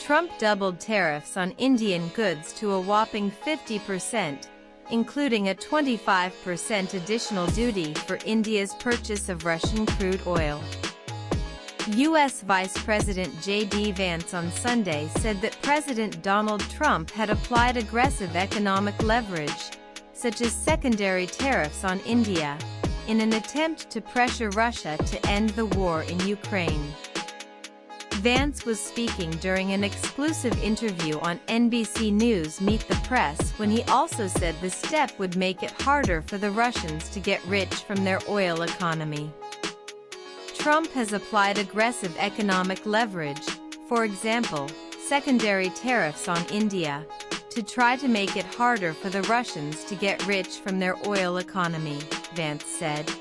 Trump doubled tariffs on Indian goods to a whopping 50%, including a 25% additional duty for India's purchase of Russian crude oil. U.S. Vice President J.D. Vance on Sunday said that President Donald Trump had applied aggressive economic leverage, such as secondary tariffs on India, in an attempt to pressure Russia to end the war in Ukraine. Vance was speaking during an exclusive interview on NBC News Meet the Press when he also said the step would make it harder for the Russians to get rich from their oil economy. Trump has applied aggressive economic leverage, for example, secondary tariffs on India, to try to make it harder for the Russians to get rich from their oil economy, Vance said.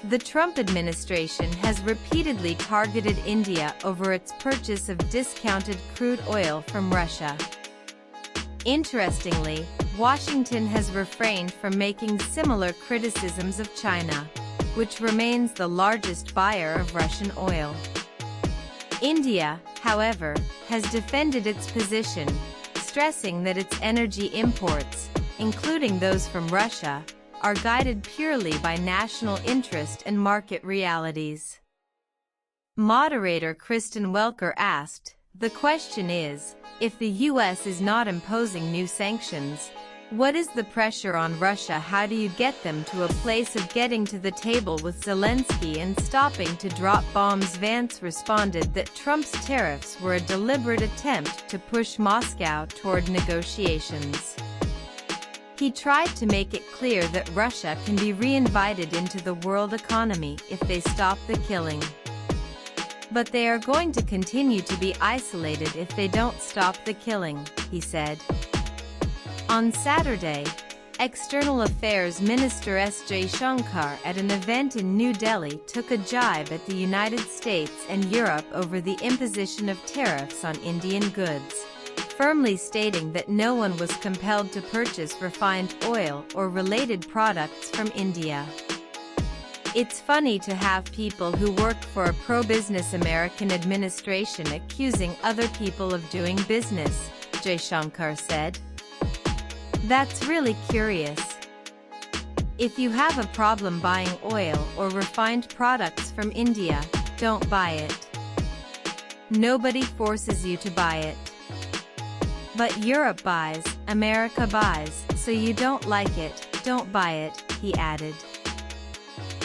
The Trump administration has repeatedly targeted India over its purchase of discounted crude oil from Russia. Interestingly, Washington has refrained from making similar criticisms of China, which remains the largest buyer of Russian oil. India, however, has defended its position, stressing that its energy imports, including those from Russia, are guided purely by national interest and market realities. Moderator Kristen Welker asked, "The question is, if the U.S. is not imposing new sanctions, what is the pressure on Russia? How do you get them to a place of getting to the table with Zelensky and stopping to drop bombs?" Vance responded that Trump's tariffs were a deliberate attempt to push Moscow toward negotiations. He tried to make it clear that Russia can be reinvited into the world economy if they stop the killing. But they are going to continue to be isolated if they don't stop the killing, he said. On Saturday, External Affairs Minister S. Jaishankar at an event in New Delhi took a jibe at the United States and Europe over the imposition of tariffs on Indian goods, firmly stating that no one was compelled to purchase refined oil or related products from India. "It's funny to have people who work for a pro-business American administration accusing other people of doing business," Jaishankar said. "That's really curious. If you have a problem buying oil or refined products from India, don't buy it. Nobody forces you to buy it. But Europe buys, America buys, so you don't like it, don't buy it," he added.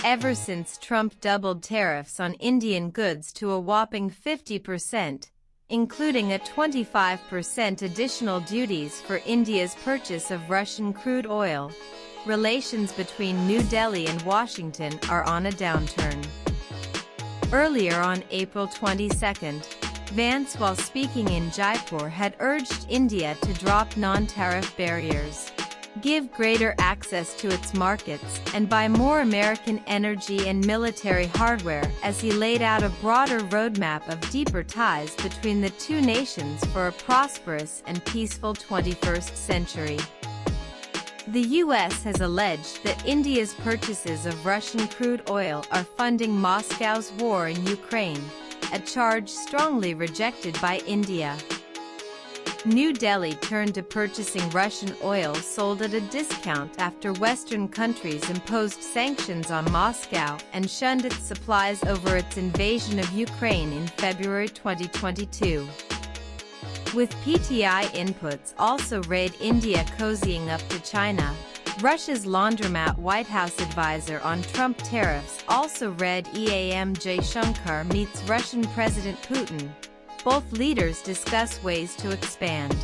Ever since Trump doubled tariffs on Indian goods to a whopping 50%, including a 25% additional duties for India's purchase of Russian crude oil, relations between New Delhi and Washington are on a downturn. Earlier on April 22, Vance, while speaking in Jaipur, had urged India to drop non-tariff barriers, give greater access to its markets, and buy more American energy and military hardware as he laid out a broader roadmap of deeper ties between the two nations for a prosperous and peaceful 21st century. The U.S. has alleged that India's purchases of Russian crude oil are funding Moscow's war in Ukraine, a charge strongly rejected by India. New Delhi turned to purchasing Russian oil sold at a discount after Western countries imposed sanctions on Moscow and shunned its supplies over its invasion of Ukraine in February 2022. With PTI inputs also raid India cozying up to China, Russia's laundromat White House advisor on Trump tariffs also read EAM Jaishankar meets Russian President Putin. Both leaders discuss ways to expand